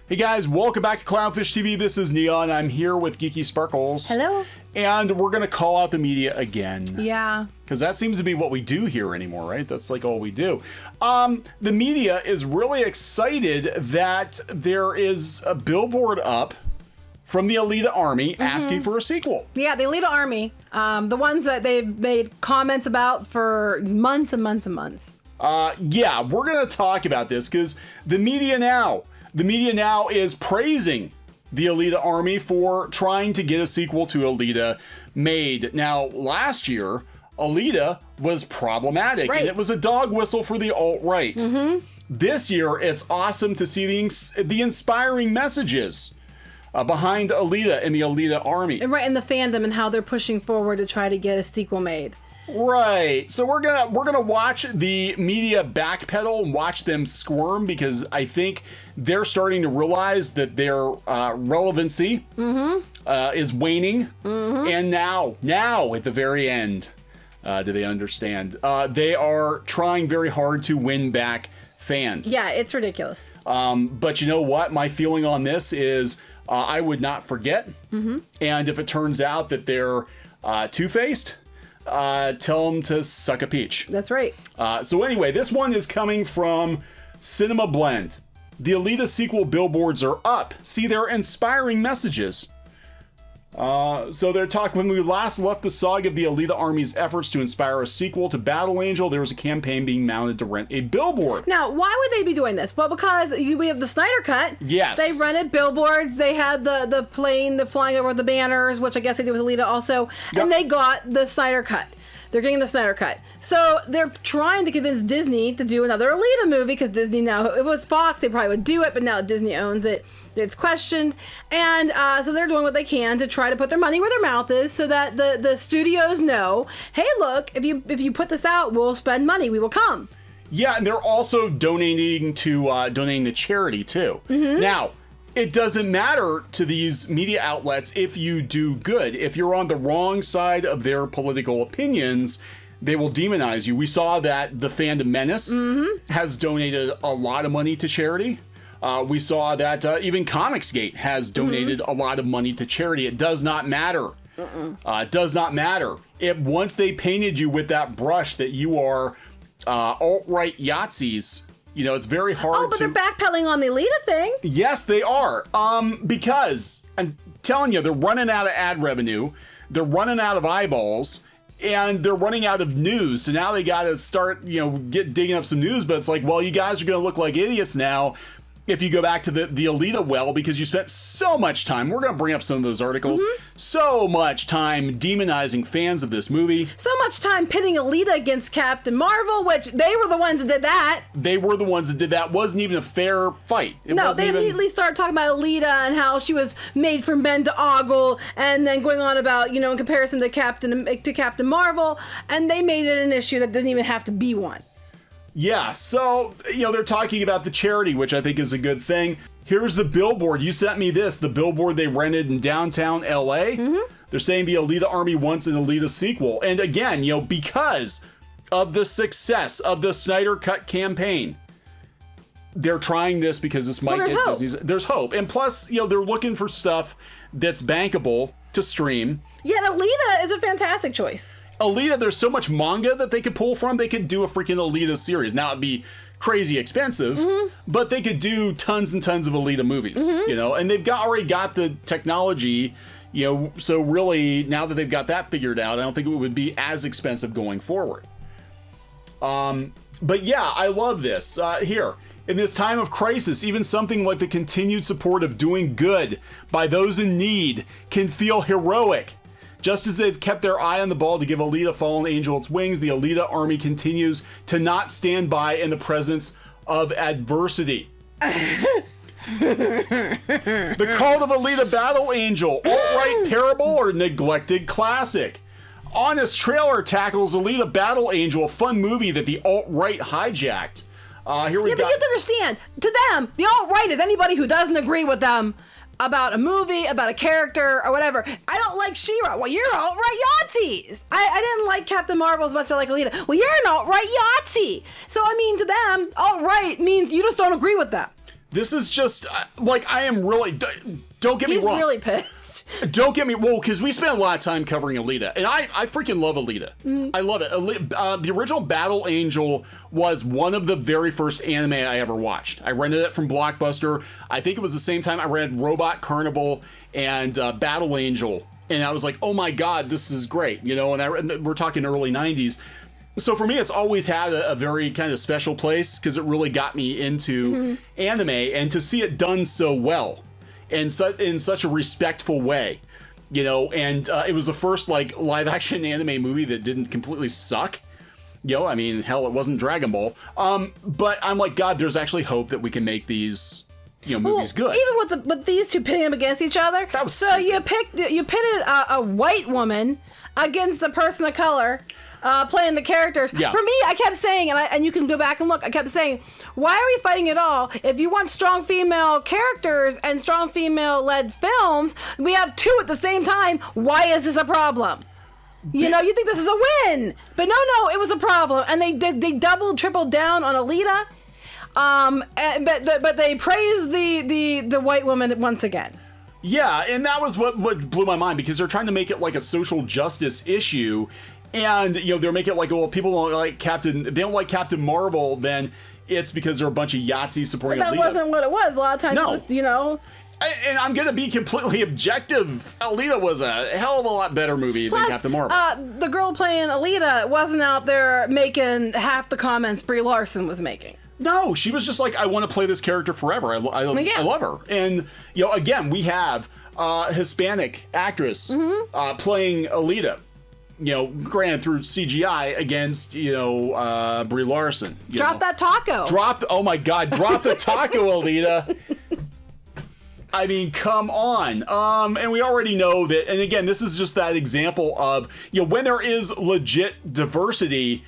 Hey guys, welcome back to Clownfish TV. This is Kneon. I'm here with Geeky Sparkles. Hello. And we're going to call out the media again. Yeah. Because that seems to be what we do here anymore, right? That's like all we do. The media is really excited that there is a billboard up from the Alita Army asking for a sequel. Yeah, the Alita Army. The ones that they've made comments about for months and months and months. Yeah, we're going to talk about this because the media now is praising the Alita Army for trying to get a sequel to Alita made. Now, last year, Alita was problematic, right, and it was a dog whistle for the alt-right. This year, it's awesome to see the inspiring messages behind Alita and the Alita Army. Right, and the fandom and how they're pushing forward to try to get a sequel made. Right. So we're gonna watch the media backpedal and watch them squirm because I think they're starting to realize that their relevancy is waning. And now at the very end, do they understand? They are trying very hard to win back fans. Yeah, it's ridiculous. But you know what? My feeling on this is I would not forget. And if it turns out that they're two-faced, tell them to suck a peach. That's right. So anyway, this one is coming from Cinema Blend. The Alita sequel billboards are up. See their inspiring messages. So they're talking, when we last left the saga of the Alita Army's efforts to inspire a sequel to Battle Angel, there was a campaign being mounted to rent a billboard. Now, why would they be doing this? Well, because we have the Snyder Cut. Yes. They rented billboards. They had the plane, the flying over the banners, which I guess they did with Alita also. Yep. And they got the Snyder Cut. They're getting the Snyder Cut. So they're trying to convince Disney to do another Alita movie because Disney now, if it was Fox, they probably would do it, but now Disney owns it. It's questioned. And so they're doing what they can to try to put their money where their mouth is so that the studios know, hey, look, if you put this out, we'll spend money. We will come. Yeah, and they're also donating to charity, too. Now, it doesn't matter to these media outlets if you do good. If you're on the wrong side of their political opinions, they will demonize you. We saw that the Fandom Menace has donated a lot of money to charity. We saw that even Comicsgate has donated a lot of money to charity. It does not matter. It does not matter. Once they painted you with that brush that you are alt-right Yahtzees, you know, it's very hard to... Oh, but they're backpedaling on the Alita thing. Yes, they are. Because, I'm telling you, they're running out of ad revenue, they're running out of eyeballs, and they're running out of news. So now they got to start, digging up some news, but it's like, well, you guys are going to look like idiots now if you go back to the Alita well, because you spent so much time, we're going to bring up some of those articles, so much time demonizing fans of this movie. So much time pitting Alita against Captain Marvel, which they were the ones that did that. They were the ones that did that. Wasn't even a fair fight. No, they immediately started talking about Alita and how she was made for men to ogle, and then going on about, in comparison to Captain Marvel, and they made it an issue that didn't even have to be one. Yeah, so, they're talking about the charity, which I think is a good thing. Here's the billboard. You sent me this, the billboard they rented in downtown LA. They're saying the Alita Army wants an Alita sequel. And again, because of the success of the Snyder Cut campaign, they're trying this because this might get Disney's. There's hope. And plus, they're looking for stuff that's bankable to stream. Yeah, Alita is a fantastic choice. Alita, there's so much manga that they could pull from. They could do a freaking Alita series. Now, it'd be crazy expensive, but they could do tons and tons of Alita movies, and they've already got the technology, so really, now that they've got that figured out, I don't think it would be as expensive going forward. But yeah, I love this. Here, in this time of crisis, even something like the continued support of doing good by those in need can feel heroic. Just as they've kept their eye on the ball to give Alita Fallen Angel its wings, the Alita Army continues to not stand by in the presence of adversity. The Cult of Alita Battle Angel, alt-right parable or neglected classic? Honest trailer tackles Alita Battle Angel, a fun movie that the alt-right hijacked. Here we go. But you have to understand, to them, the alt-right is anybody who doesn't agree with them about a movie, about a character, or whatever. I don't like She-Ra. Well, you're alt-right Yahtzees. I didn't like Captain Marvel as much as I like Alita. Well, you're an alt-right Yahtzee. So, I mean, to them, alt-right means you just don't agree with them. This is just like, I am really. Don't get me wrong. He's really pissed. Don't get me wrong, because we spent a lot of time covering Alita, and I freaking love Alita. I love it. The original Battle Angel was one of the very first anime I ever watched. I rented it from Blockbuster. I think it was the same time I read Robot Carnival and Battle Angel, and I was like, oh my god, this is great, you know. And we're talking early '90s. So for me, it's always had a very kind of special place, because it really got me into anime, and to see it done so well, and in such a respectful way, you know. And it was the first like live action anime movie that didn't completely suck. You know, I mean, hell, it wasn't Dragon Ball. But I'm like, God, there's actually hope that we can make these, you know, movies good. Even with these two pitting them against each other. That was so stupid. you pitted a white woman against a person of color. Playing the characters. Yeah. For me, I kept saying, and you can go back and look, I kept saying, why are we fighting at all? If you want strong female characters and strong female-led films, we have two at the same time. Why is this a problem? You know, you think this is a win. But no, it was a problem. And they doubled, tripled down on Alita. But they praised the white woman once again. Yeah, and that was what blew my mind, because they're trying to make it like a social justice issue. And, you know, they're making it like, well, people don't like Captain Marvel, then it's because they're a bunch of Yahtzees supporting Alita. That wasn't what it was. A lot of times it was, you know. And I'm going to be completely objective. Alita was a hell of a lot better movie than Captain Marvel. The girl playing Alita wasn't out there making half the comments Brie Larson was making. No, she was just like, I want to play this character forever. I love her. And, you know, again, we have a Hispanic actress playing Alita. You know, granted through CGI against, you know, Brie Larson. Drop that taco. Oh my God, drop the taco, Alita. I mean, come on. And we already know that, and again, this is just that example of, you know, when there is legit diversity,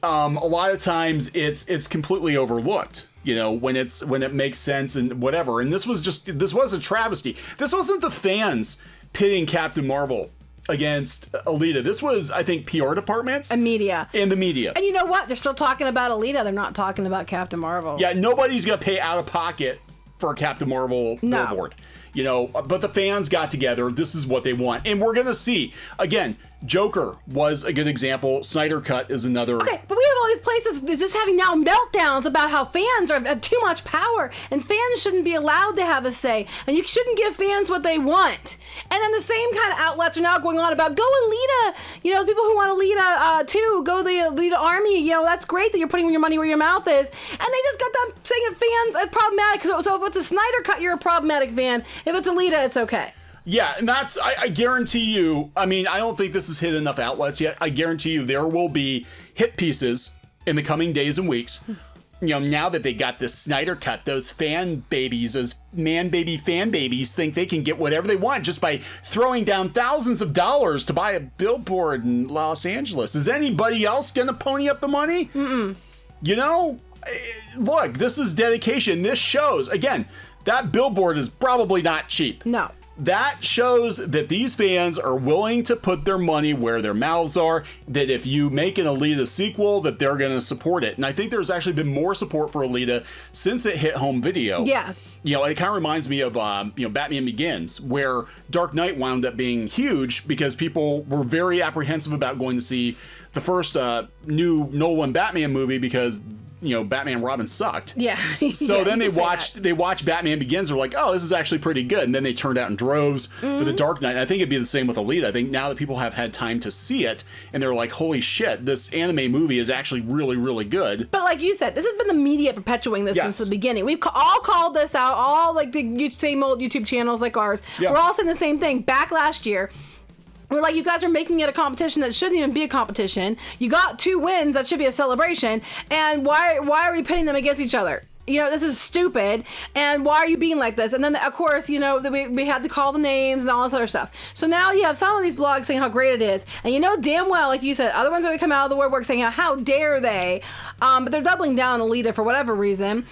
a lot of times it's completely overlooked. You know, when it makes sense and whatever. And this was a travesty. This wasn't the fans pitting Captain Marvel against Alita. This was, I think, PR departments and media. And the media. And you know what? They're still talking about Alita. They're not talking about Captain Marvel. Yeah, nobody's gonna pay out of pocket for a Captain Marvel billboard. You know, but the fans got together. This is what they want, and we're gonna see again. Joker was a good example. Snyder Cut is another. Okay, but we have all these places just having now meltdowns about how fans have too much power, and fans shouldn't be allowed to have a say, and you shouldn't give fans what they want. And then the same kind of outlets are now going on about, go Alita. You know, people who want Alita too, go the Alita Army. You know, that's great that you're putting your money where your mouth is. And they just got done saying that fans are problematic. So if it's a Snyder Cut, you're a problematic fan. If it's Alita, it's okay. Yeah, and that's, I guarantee you, I mean, I don't think this has hit enough outlets yet. I guarantee you there will be hit pieces in the coming days and weeks. You know, now that they got this Snyder Cut, those fan babies, those man-baby fan babies think they can get whatever they want just by throwing down thousands of dollars to buy a billboard in Los Angeles. Is anybody else going to pony up the money? Mm-mm. You know, look, this is dedication. This shows, again, that billboard is probably not cheap. No. That shows that these fans are willing to put their money where their mouths are, that if you make an Alita sequel, that they're going to support it. And I think there's actually been more support for Alita since it hit home video. Yeah. You know, it kind of reminds me of, Batman Begins, where Dark Knight wound up being huge because people were very apprehensive about going to see the first new Nolan Batman movie because, you know, Batman and Robin sucked. Yeah. So then they watched Batman Begins. They're like, oh, this is actually pretty good. And then they turned out in droves for The Dark Knight. And I think it'd be the same with Alita. I think now that people have had time to see it and they're like, holy shit, this anime movie is actually really, really good. But like you said, this has been the media perpetuating this since the beginning. We've all called this out, all like the same old YouTube channels like ours. Yeah. We're all saying the same thing. Back last year, we're like, you guys are making it a competition that shouldn't even be a competition. You got 2 wins that should be a celebration. And why are we pitting them against each other? You know, this is stupid. And why are you being like this? And then, of course, you know, we had to call the names and all this other stuff. So now you have some of these blogs saying how great it is. And you know damn well, like you said, other ones are going to come out of the woodwork saying, how dare they? But they're doubling down on Alita for whatever reason.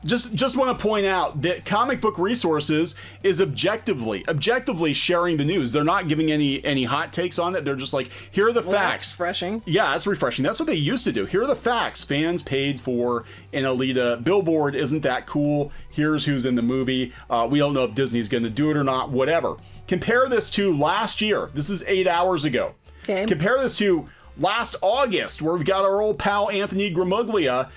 Just want to point out that Comic Book Resources is objectively sharing the news. They're not giving any hot takes on it. They're just like, here are the facts. That's refreshing. Yeah, it's refreshing. That's what they used to do. Here are the facts. Fans paid for an Alita billboard. Isn't that cool? Here's who's in the movie. We don't know if Disney's going to do it or not. Whatever. Compare this to last year. This is 8 hours ago. Okay. Compare this to last August, where we've got our old pal Anthony Gramuglia.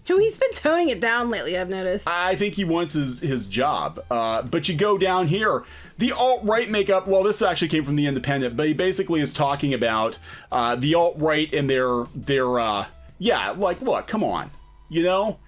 Who he's been toning it down lately, I've noticed. I think he wants his job. But you go down here, the alt-right makeup, well, this actually came from The Independent, but he basically is talking about the alt-right and their like, look, come on, you know?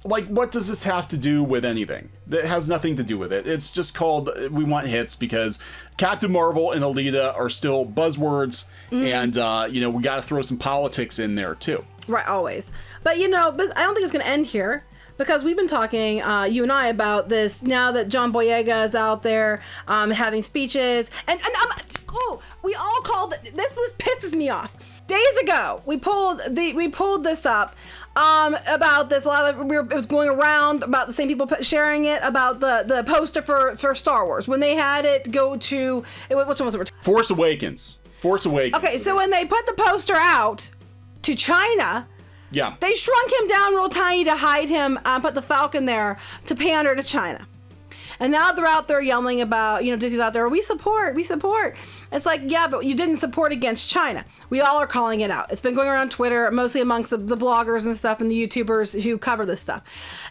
Like, what does this have to do with anything? That has nothing to do with it. It's just called, we want hits because Captain Marvel and Alita are still buzzwords, and, we got to throw some politics in there, too. Right, always. But I don't think it's going to end here, because we've been talking, you and I, about this now that John Boyega is out there having speeches. And we all called, this pisses me off. Days ago, we pulled this up about this. It was going around about the same people sharing it about the poster for Star Wars when they had it go to, which one was it? Force Awakens. Okay, so when they put the poster out to China, yeah, they shrunk him down real tiny to hide him, put the Falcon there to pander to China. And now they're out there yelling about, Disney's out there, we support. It's like, yeah, but you didn't support against China. We all are calling it out. It's been going around Twitter, mostly amongst the bloggers and stuff and the YouTubers who cover this stuff.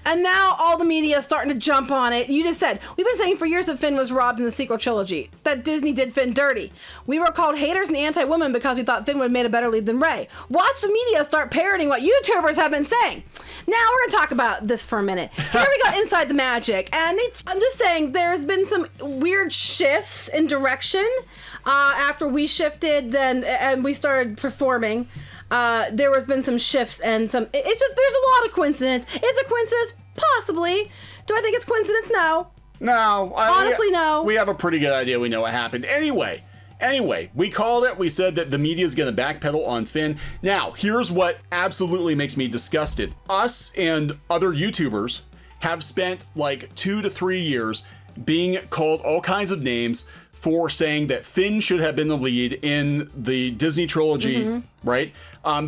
And now all the media is starting to jump on it. You just said, we've been saying for years that Finn was robbed in the sequel trilogy, that Disney did Finn dirty. We were called haters and anti-women because we thought Finn would have made a better lead than Rey. Watch the media start parroting what YouTubers have been saying. Now we're going to talk about this for a minute. Here we go inside the magic. And I'm just saying there's been some weird shifts in direction. After we shifted and we started performing, there has been some shifts and there's a lot of coincidence. Is it coincidence? Possibly. Do I think it's coincidence? No. No. Honestly, no. We have a pretty good idea. We know what happened. Anyway, we called it. We said that the media is going to backpedal on Finn. Now, here's what absolutely makes me disgusted. Us and other YouTubers have spent like 2 to 3 years being called all kinds of names for saying that Finn should have been the lead in the Disney trilogy, right?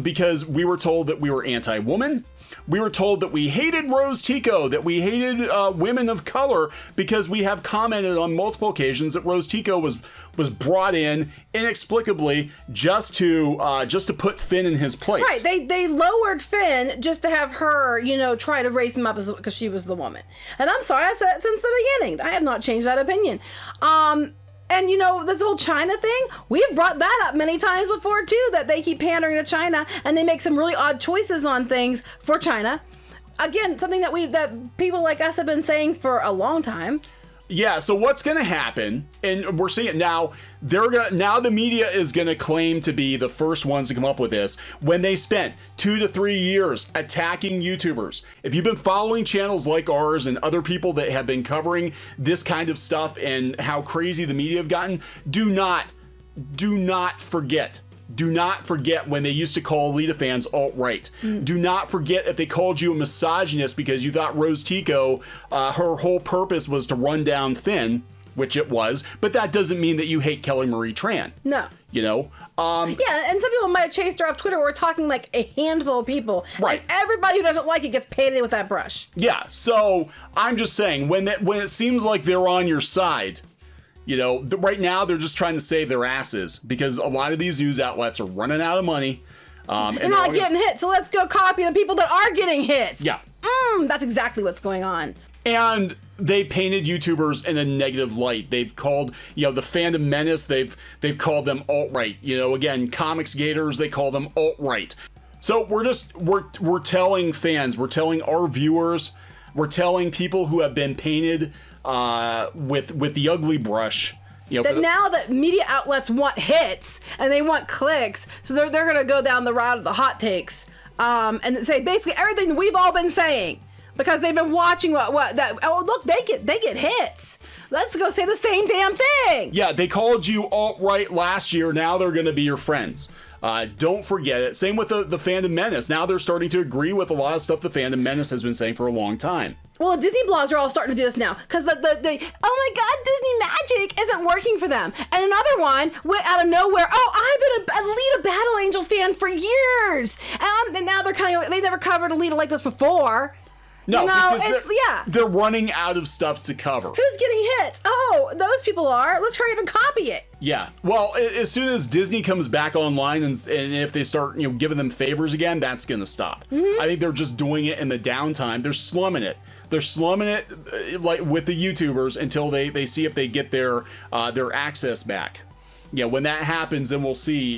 Because we were told that we were anti-woman. We were told that we hated Rose Tico, that we hated women of color, because we have commented on multiple occasions that Rose Tico was brought in inexplicably just to put Finn in his place. Right, they lowered Finn just to have her, try to raise him up because she was the woman. And I'm sorry, I said that since the beginning. I have not changed that opinion. And this whole China thing, we've brought that up many times before too, that they keep pandering to China and they make some really odd choices on things for China. Again, something that people like us have been saying for a long time. Yeah, so what's going to happen, and we're seeing it now, now the media is going to claim to be the first ones to come up with this when they spent 2 to 3 years attacking YouTubers. If you've been following channels like ours and other people that have been covering this kind of stuff and how crazy the media have gotten, do not forget. Do not forget when they used to call Alita fans alt-right. Do not forget if they called you a misogynist because you thought Rose Tico, her whole purpose was to run down Finn, which it was, but that doesn't mean that you hate Kelly Marie Tran. No. Yeah, and some people might have chased her off Twitter. We're talking like a handful of people. Right. And everybody who doesn't like it gets painted with that brush. Yeah, so I'm just saying, when it seems like they're on your side, right now they're just trying to save their asses because a lot of these news outlets are running out of money. They're not getting hit, so let's go copy the people that are getting hits. Yeah. That's exactly what's going on. And they painted YouTubers in a negative light. They've called, the fandom menace, they've called them alt-right. Again, comics gators, they call them alt-right. So we're telling fans, we're telling our viewers, we're telling people who have been painted with the ugly brush. That now that media outlets want hits and they want clicks, so they're going to go down the route of the hot takes and say basically everything we've all been saying because they've been watching look, they get hits. Let's go say the same damn thing. Yeah, they called you alt-right last year. Now they're going to be your friends. Don't forget it. Same with the Fandom Menace. Now they're starting to agree with a lot of stuff the Fandom Menace has been saying for a long time. Well, Disney blogs are all starting to do this now because the oh my God, Disney magic isn't working for them. And another one went out of nowhere. Oh, I've been a Alita Battle Angel fan for years, and now they're kind of, they never covered Alita like this before. No, you know, because they're running out of stuff to cover. Who's getting hits? Oh, those people are. Let's hurry up and copy it. Yeah. Well, as soon as Disney comes back online and if they start, giving them favors again, that's going to stop. I think they're just doing it in the downtime. They're slumming it. They're slumming it like with the YouTubers until they see if they get their access back. Yeah, when that happens, then we'll see,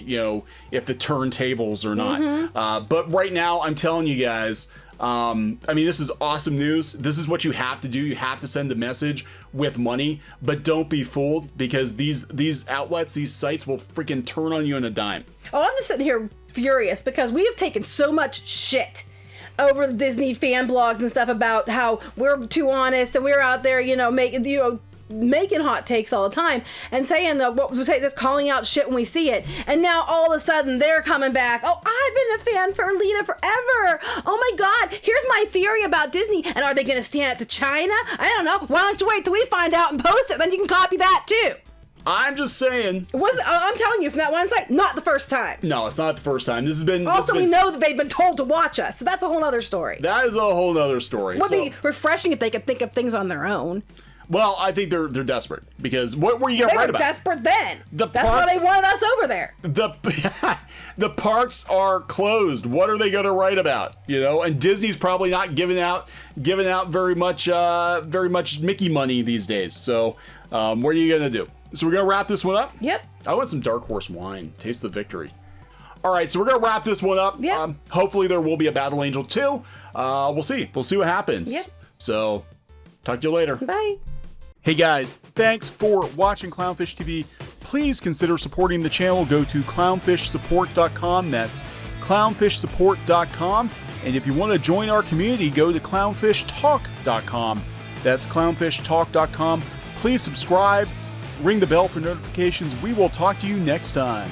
if the turntables or not. But right now, I'm telling you guys, I mean, this is awesome news. This is what you have to do. You have to send a message with money, but don't be fooled because these outlets, these sites will freaking turn on you in a dime. Oh, I'm just sitting here furious because we have taken so much shit over the Disney fan blogs and stuff about how we're too honest and we're out there, making hot takes all the time and saying what we say, this calling out shit when we see it, and now all of a sudden they're coming back. Oh, I've been a fan for Alita forever. Oh my God, here's my theory about Disney. And are they going to stand it to China? I don't know. Why don't you wait till we find out and post it, then you can copy that too. I'm just saying. I'm telling you, from that one site, not the first time. No, it's not the first time. This has been. Also, we know that they've been told to watch us, so that's a whole other story. That is a whole other story. It would be refreshing if they could think of things on their own. Well, I think they're desperate because what were you going to write about? They were desperate then. That's parks, why they wanted us over there. The parks are closed. What are they going to write about? And Disney's probably not giving out very much Mickey money these days. So, what are you going to do? So we're going to wrap this one up? Yep. I want some Dark Horse wine. Taste the victory. All right, so we're going to wrap this one up. Yep. Hopefully there will be a Battle Angel 2. We'll see. We'll see what happens. Yep. So, talk to you later. Bye. Hey guys, thanks for watching Clownfish TV. Please consider supporting the channel. Go to clownfishsupport.com. That's clownfishsupport.com. And if you want to join our community, go to clownfishtalk.com. That's clownfishtalk.com. Please subscribe. Ring the bell for notifications. We will talk to you next time.